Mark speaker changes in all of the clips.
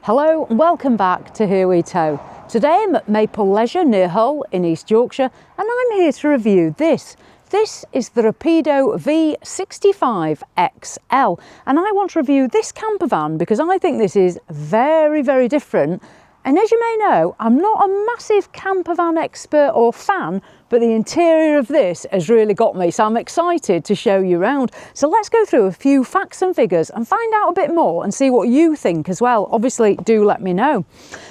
Speaker 1: Hello and welcome back to Here We Tow. Today I'm at Maple Leisure near Hull in East Yorkshire and I'm here to review this. This is the Rapido V65 XL and I want to review this camper van because I think this is very different. And as you may know, I'm not a massive camper van expert or fan, but the interior of this has really got me, so I'm excited to show you around. So let's go through a few facts and figures and find out a bit more and see what you think as well. Obviously, do let me know.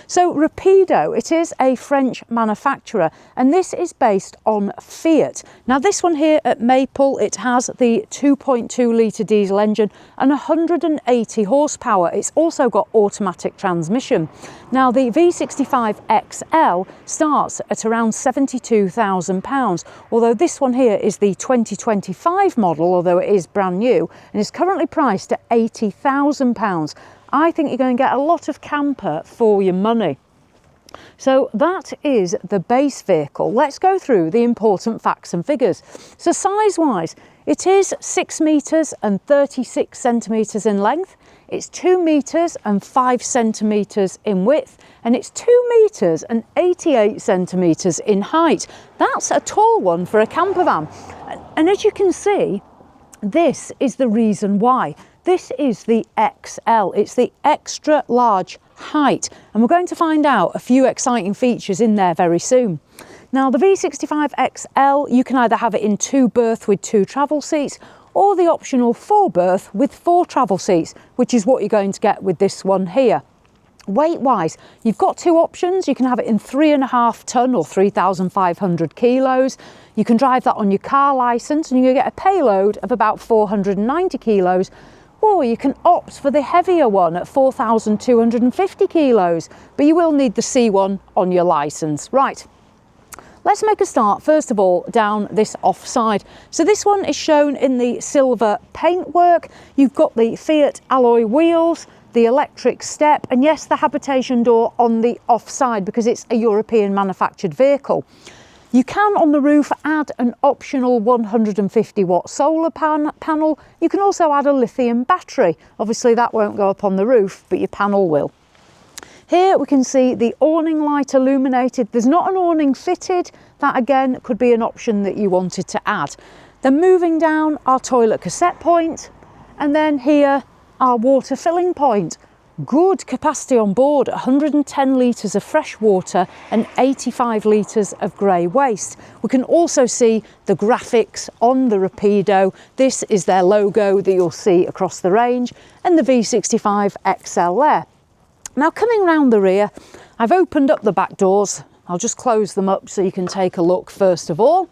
Speaker 1: So Rapido, it is a French manufacturer and this is based on Fiat. Now this one here at Maple, it has the 2.2 litre diesel engine and 180 horsepower. It's also got automatic transmission. Now the V65 XL starts at around £72,000, although this one here is the 2025 model, although it is brand new, and is currently priced at £80,000. I think you're going to get a lot of camper for your money. So that is the base vehicle. Let's go through the important facts and figures. So size-wise, it is 6 metres and 36 centimetres in length. It's 2 metres and 5 centimetres in width, and it's 2 metres and 88 centimetres in height. That's a tall one for a camper van. And as you can see, this is the reason why. This is the XL, it's the extra large height, and we're going to find out a few exciting features in there very soon. Now the V65 XL, you can either have it in 2 berth with 2 travel seats, or the optional 4 berth with 4 travel seats, which is what you're going to get with this one here. Weight wise, you've got 2 options. You can have it in 3.5 tonne or 3,500 kilos. You can drive that on your car licence and you're going to get a payload of about 490 kilos. Or you can opt for the heavier one at 4,250 kilos, but you will need the C1 on your licence. Right, let's make a start first of all down this offside. So this one is shown in the silver paintwork. You've got the Fiat alloy wheels, the electric step, and yes, the habitation door on the offside because it's a European manufactured vehicle. You can on the roof add an optional 150 watt solar panel. You can also add a lithium battery. Obviously that won't go up on the roof, but your panel will. Here we can see the awning light illuminated. There's not an awning fitted. That again could be an option that you wanted to add. Then moving down, our toilet cassette point, and then here our water filling point. Good capacity on board, 110 litres of fresh water and 85 litres of grey waste. We can also see the graphics on the Rapido. This is their logo that you'll see across the range, and the V65 XL there. Now coming round the rear, I've opened up the back doors. I'll just close them up so you can take a look first of all.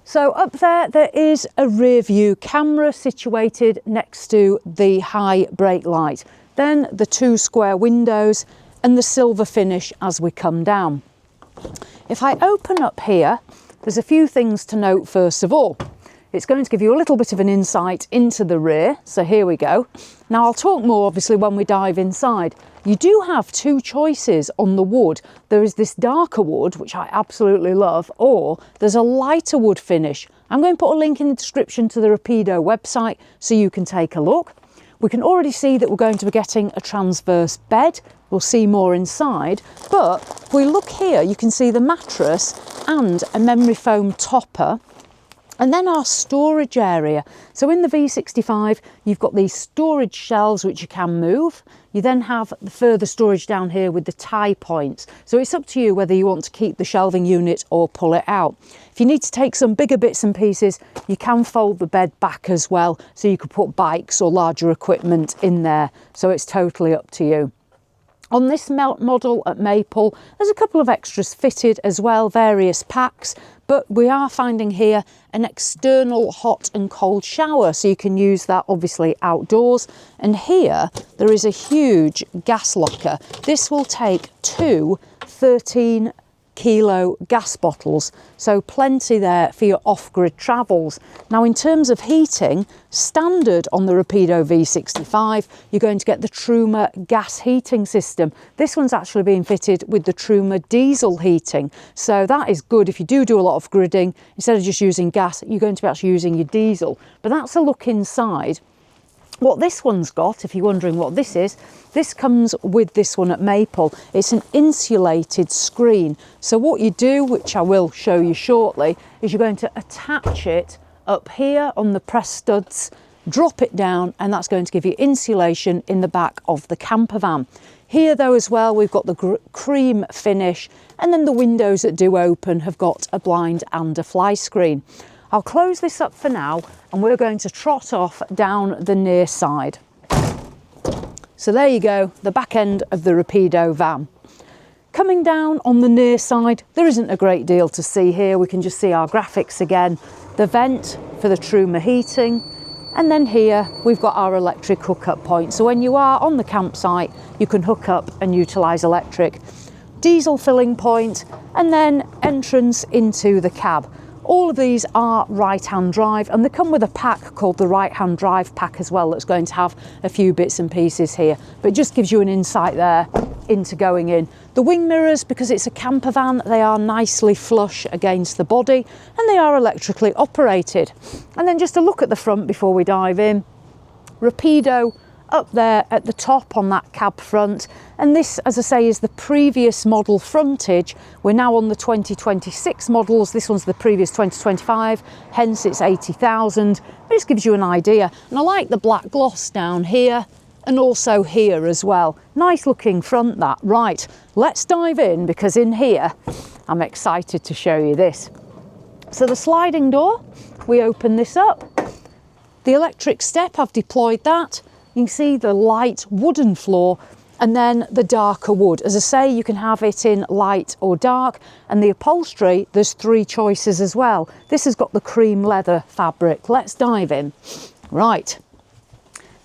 Speaker 1: So up there is a rear view camera situated next to the high brake light. Then the 2 square windows and the silver finish as we come down. If I open up here, there's a few things to note first of all. It's going to give you a little bit of an insight into the rear. So here we go. Now I'll talk more obviously when we dive inside. You do have 2 choices on the wood. There is this darker wood, which I absolutely love, or there's a lighter wood finish. I'm going to put a link in the description to the Rapido website so you can take a look. We can already see that we're going to be getting a transverse bed. We'll see more inside, but if we look here, you can see the mattress and a memory foam topper. And then our storage area. So in the V65, you've got these storage shelves which you can move. You then have the further storage down here with the tie points. So it's up to you whether you want to keep the shelving unit or pull it out. If you need to take some bigger bits and pieces, you can fold the bed back as well. So you could put bikes or larger equipment in there. So it's totally up to you. On this model at Maple, there's a couple of extras fitted as well, various packs, but we are finding here an external hot and cold shower, so you can use that obviously outdoors. And here there is a huge gas locker. This will take 2 13 kilo gas bottles, so plenty there for your off-grid travels. Now in terms of heating, standard on the Rapido V65, you're going to get the Truma gas heating system. This one's actually being fitted with the Truma diesel heating, so that is good if you do a lot of gridding. Instead of just using gas, you're going to be actually using your diesel. But that's a look inside. What this one's got, if you're wondering what this comes with this one at Maple. It's an insulated screen. So what you do, which I will show you shortly, is you're going to attach it up here on the press studs, drop it down, and that's going to give you insulation in the back of the camper van. Here though as well, we've got the cream finish, and then the windows that do open have got a blind and a fly screen. I'll close this up for now, and we're going to trot off down the near side. So there you go, the back end of the Rapido van. Coming down on the near side, there isn't a great deal to see here. We can just see our graphics again, the vent for the Truma heating, and then here we've got our electric hookup point. So when you are on the campsite, you can hook up and utilise electric. Diesel filling point, and then entrance into the cab. All of these are right-hand drive, and they come with a pack called the right-hand drive pack as well, that's going to have a few bits and pieces here, but it just gives you an insight there into going in. The wing mirrors, because it's a camper van, they are nicely flush against the body, and they are electrically operated. And then just a look at the front before we dive in. Rapido up there at the top on that cab front, and this, as I say, is the previous model frontage. We're now on the 2026 models. This one's the previous 2025, hence it's 80,000. This gives you an idea, and I like the black gloss down here and also here as well. Nice looking front that. Right, let's dive in, because in here I'm excited to show you this. So the sliding door, we open this up. The electric step, I've deployed that. You can see the light wooden floor, and then the darker wood. As I say, you can have it in light or dark, and the upholstery, there's 3 choices as well. This has got the cream leather fabric. Let's dive in. Right,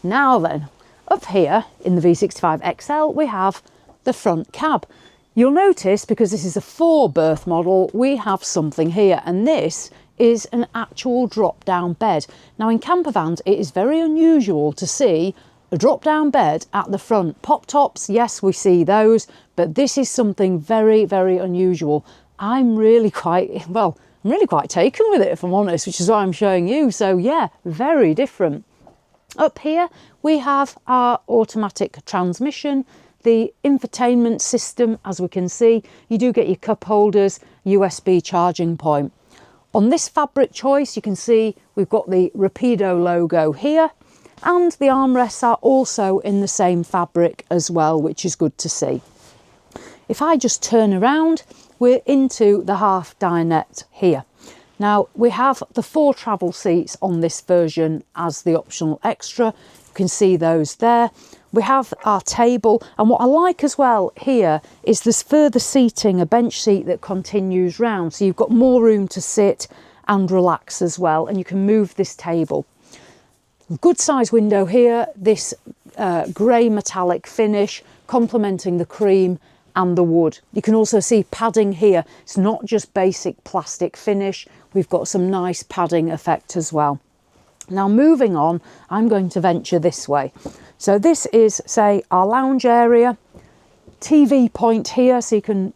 Speaker 1: now then, up here in the V65 XL, we have the front cab. You'll notice, because this is a 4-berth model, we have something here, and this is an actual drop-down bed. Now in camper vans, it is very unusual to see a drop-down bed at the front. Pop tops, yes, we see those, but this is something very, very unusual. I'm really quite taken with it, if I'm honest, which is why I'm showing you. So yeah, very different. Up here, we have our automatic transmission, the infotainment system, as we can see. You do get your cup holders, USB charging point. On this fabric choice, you can see we've got the Rapido logo here, and the armrests are also in the same fabric as well, which is good to see. If I just turn around, we're into the half dinette here. Now, we have the 4 travel seats on this version as the optional extra. You can see those there. We have our table, and what I like as well here is there's further seating, a bench seat that continues round, so you've got more room to sit and relax as well, and you can move this table. Good size window here, this grey metallic finish complementing the cream and the wood. You can also see padding here. It's not just basic plastic finish, we've got some nice padding effect as well. Now moving on, I'm going to venture this way. So this is, say, our lounge area, TV point here, so you can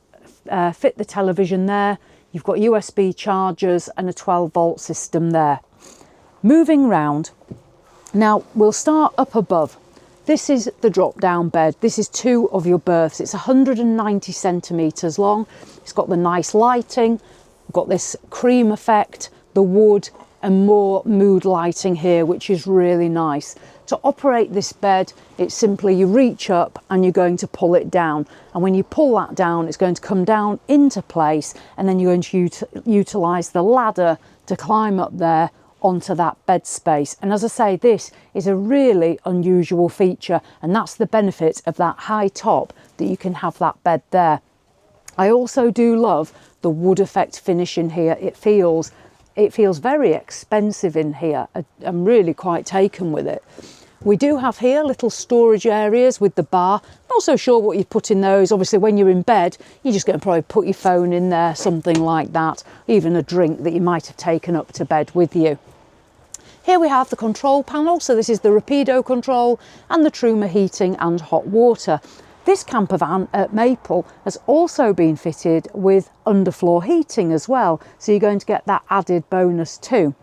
Speaker 1: fit the television there. You've got USB chargers and a 12-volt system there. Moving round, now we'll start up above. This is the drop-down bed. This is 2 of your berths. It's 190 centimetres long. It's got the nice lighting. We've got this cream effect, the wood, and more mood lighting here, which is really nice. To operate this bed, it's simply you reach up and you're going to pull it down. And when you pull that down, it's going to come down into place, and then you're going to utilise the ladder to climb up there onto that bed space. And as I say, this is a really unusual feature, and that's the benefit of that high top, that you can have that bed there. I also do love the wood effect finish in here. It feels very expensive in here. I'm really quite taken with it. We do have here little storage areas with the bar. Not so sure what you put in those. Obviously, when you're in bed, you're just going to probably put your phone in there, something like that, even a drink that you might have taken up to bed with you. Here we have the control panel. So this is the Rapido control and the Truma heating and hot water. This camper van at Maple has also been fitted with underfloor heating as well, so you're going to get that added bonus too.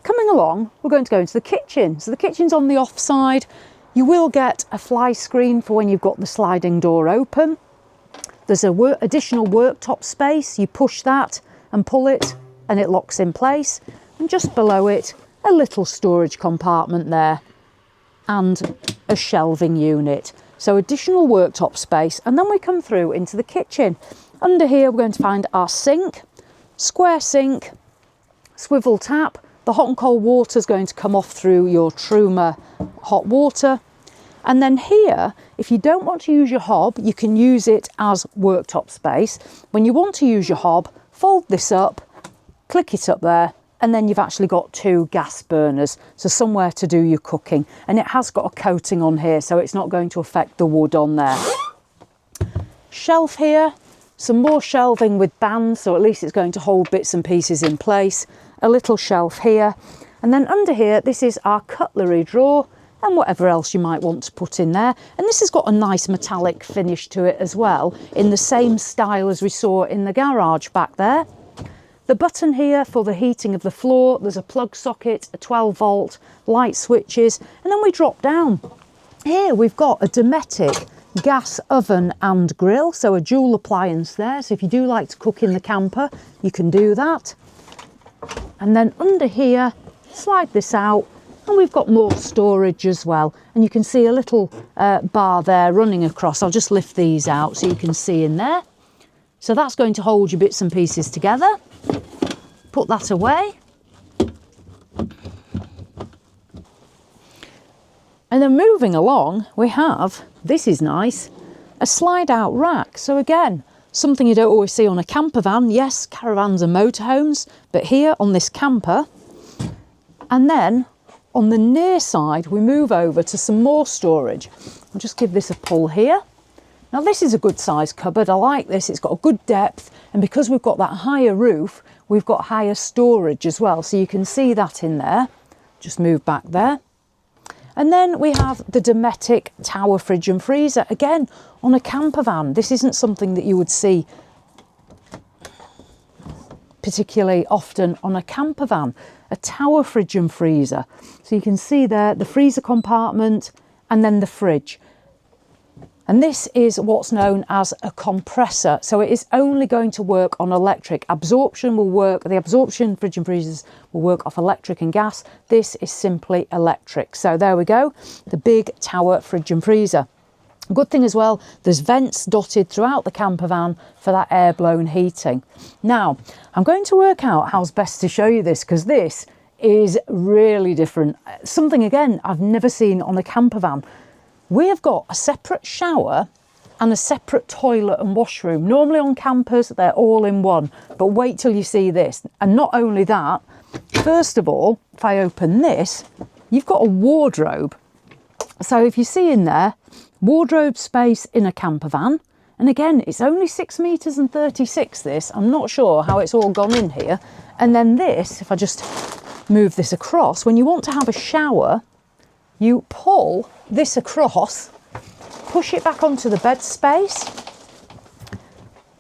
Speaker 1: Coming along, we're going to go into the kitchen. So the kitchen's on the off side. You will get a fly screen for when you've got the sliding door open. There's a additional worktop space. You push that and pull it and it locks in place. And just below it, a little storage compartment there and a shelving unit. So additional worktop space. And then we come through into the kitchen. Under here, we're going to find our sink, square sink, swivel tap. The hot and cold water is going to come off through your Truma hot water. And then here, if you don't want to use your hob, you can use it as worktop space. When you want to use your hob, fold this up, click it up there, and then you've actually got 2 gas burners. So somewhere to do your cooking. And it has got a coating on here, so it's not going to affect the wood on there. Shelf here, some more shelving with bands, so at least it's going to hold bits and pieces in place. A little shelf here. And then under here, this is our cutlery drawer and whatever else you might want to put in there. And this has got a nice metallic finish to it as well, in the same style as we saw in the garage back there. The button here for the heating of the floor, there's a plug socket, a 12 volt, light switches, and then we drop down. Here we've got a Dometic gas oven and grill, so a dual appliance there. So if you do like to cook in the camper, you can do that. And then under here, slide this out, and we've got more storage as well. And you can see a little bar there running across. I'll just lift these out so you can see in there. So that's going to hold your bits and pieces together. Put that away. And then moving along, we have, this is nice, a slide out rack. So again, something you don't always see on a camper van. Yes, caravans and motorhomes, but here on this camper. And then on the near side, we move over to some more storage. I'll just give this a pull here. Now this is a good size cupboard. I like this. It's got a good depth. And because we've got that higher roof, we've got higher storage as well. So you can see that in there. Just move back there. And then we have the Dometic tower fridge and freezer. Again, on a camper van, this isn't something that you would see particularly often on a camper van. A tower fridge and freezer. So you can see there the freezer compartment and then the fridge. And this is what's known as a compressor. So it is only going to work on electric. Absorption will work, the absorption fridge and freezers will work off electric and gas. This is simply electric. So there we go, the big tower fridge and freezer. Good thing as well, there's vents dotted throughout the camper van for that air-blown heating. Now, I'm going to work out how's best to show you this, because this is really different. Something, again, I've never seen on a camper van. We have got a separate shower and a separate toilet and washroom. Normally on campers, they're all in one, but wait till you see this. And not only that, first of all, if I open this, you've got a wardrobe. So if you see in there, wardrobe space in a camper van. And again, it's only 6 meters and 36 this. I'm not sure how it's all gone in here. And then this, if I just move this across, when you want to have a shower, you pull this across, push it back onto the bed space,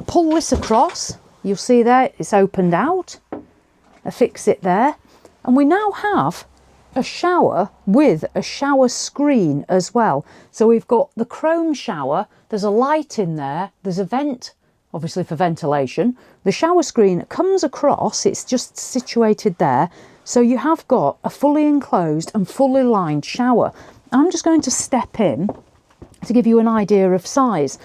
Speaker 1: pull this across, you'll see there it's opened out, affix it there, and we now have a shower with a shower screen as well. So we've got the chrome shower, there's a light in there, there's a vent, obviously for ventilation. The shower screen comes across, it's just situated there. So you have got a fully enclosed and fully lined shower. I'm just going to step in to give you an idea of size.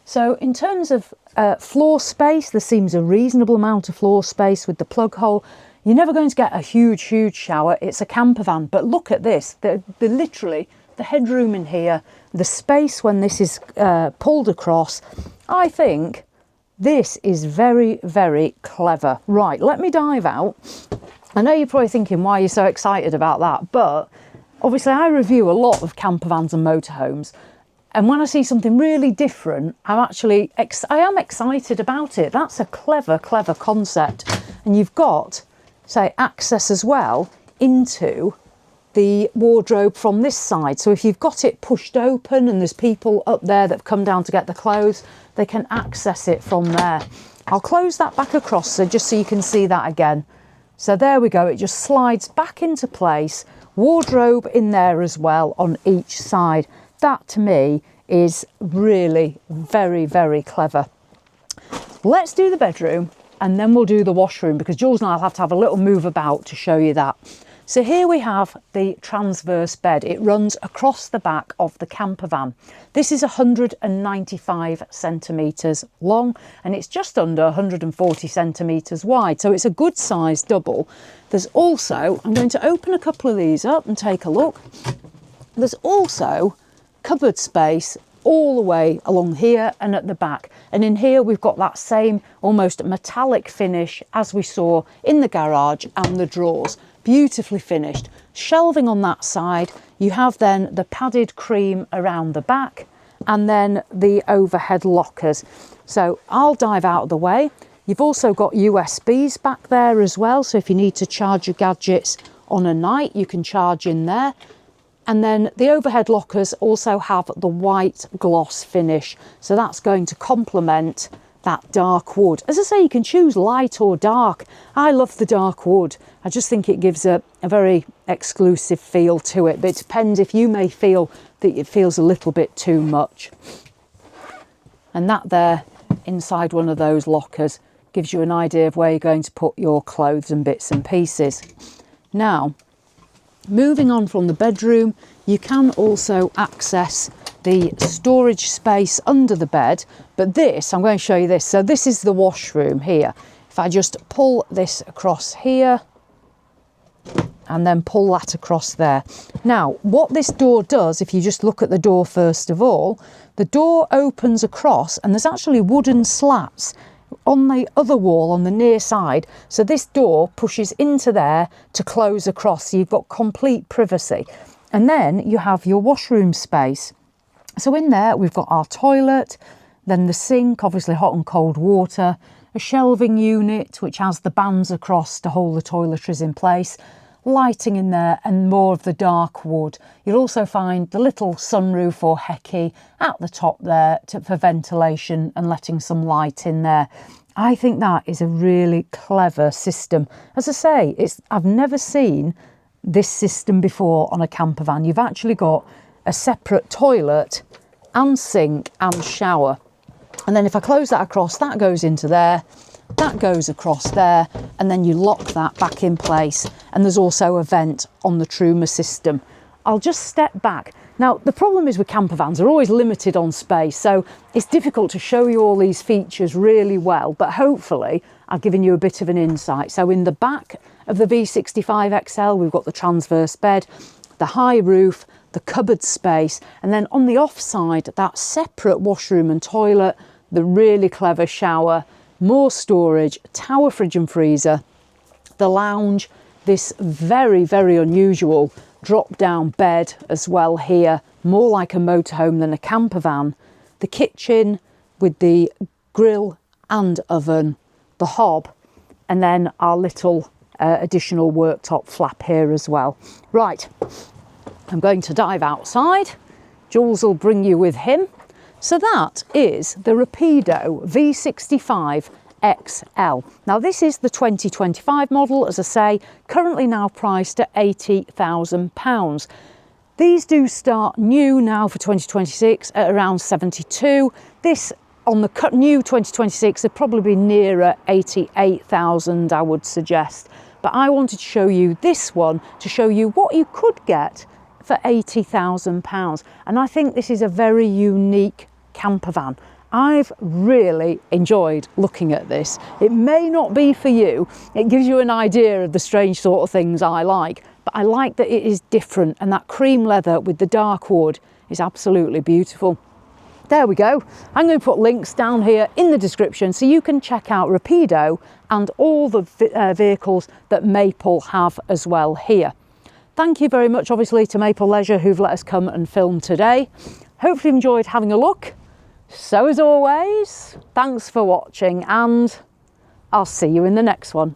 Speaker 1: So in terms of floor space, there seems a reasonable amount of floor space with the plug hole. You're never going to get a huge shower. It's a camper van, but look at this. The literally, the headroom in here, the space when this is pulled across, I think this is very, very clever. Right, let me dive out. I know you're probably thinking, why are you so excited about that? But obviously I review a lot of camper vans and motorhomes. And when I see something really different, I am excited about it. That's a clever concept. And you've got, say, access as well into the wardrobe from this side. So if you've got it pushed open and there's people up there that have come down to get the clothes, they can access it from there. I'll close that back across so just so you can see that again. So there we go, it just slides back into place. Wardrobe in there as well on each side. That to me is really very, very clever. Let's do the bedroom and then we'll do the washroom, because Jules and I will have to have a little move about to show you that. So here we have the transverse bed. It runs across the back of the camper van. This is 195 centimetres long and it's just under 140 centimetres wide. So it's a good size double. There's also, I'm going to open a couple of these up and take a look. There's also cupboard space all the way along here and at the back, and in here we've got that same almost metallic finish as we saw in the garage, and the drawers beautifully finished. Shelving on that side. You have then the padded cream around the back and then the overhead lockers. So I'll dive out of the way. You've also got USBs back there as well, so if you need to charge your gadgets on a night you can charge in there. And then the overhead lockers also have the white gloss finish, so that's going to complement that dark wood. As I say, you can choose light or dark. I love the dark wood. I just think it gives a very exclusive feel to it, but it depends if you may feel that it feels a little bit too much. And that there inside one of those lockers gives you an idea of where you're going to put your clothes and bits and pieces. Now, moving on from the bedroom, you can also access the storage space under the bed, but this, I'm going to show you this. So this is the washroom here. If I just pull this across here and then pull that across there. Now, what this door does, if you just look at the door first of all, the door opens across and there's actually wooden slats on the other wall on the near side, so this door pushes into there to close across, so you've got complete privacy. And then you have your washroom space. So in there we've got our toilet, then the sink, obviously hot and cold water, a shelving unit which has the bands across to hold the toiletries in place, lighting in there and more of the dark wood. You'll also find the little sunroof or hecky at the top there for ventilation and letting some light in there. I think that is a really clever system. As I say, I've never seen this system before on a camper van. You've actually got a separate toilet and sink and shower. And then if I close that across, that goes into there, that goes across there, and then you lock that back in place. And there's also a vent on the Truma system. I'll just step back. Now, the problem is with camper vans, they're always limited on space, so it's difficult to show you all these features really well, but hopefully I've given you a bit of an insight. So in the back of the V65 XL, we've got the transverse bed, the high roof, the cupboard space, and then on the off side, that separate washroom and toilet, the really clever shower, more storage, tower fridge and freezer, the lounge, this very, very unusual drop down bed as well here, more like a motorhome than a camper van, the kitchen with the grill and oven, the hob, and then our little additional worktop flap here as well. Right, I'm going to dive outside. Jules will bring you with him. So that is the Rapido V65 XL. Now this is the 2025 model, as I say, currently now priced at £80,000. These do start new now for 2026 at around 72. This on the new 2026 would probably be nearer 88,000, I would suggest. But I wanted to show you this one to show you what you could get for £80,000. And I think this is a very unique camper van. I've really enjoyed looking at this. It may not be for you. It gives you an idea of the strange sort of things I like, but I like that it is different, and that cream leather with the dark wood is absolutely beautiful. There we go. I'm going to put links down here in the description so you can check out Rapido and all the vehicles that Maple have as well here. Thank you very much, obviously, to Maple Leisure who've let us come and film today. Hopefully you've enjoyed having a look. So as always, thanks for watching, and I'll see you in the next one.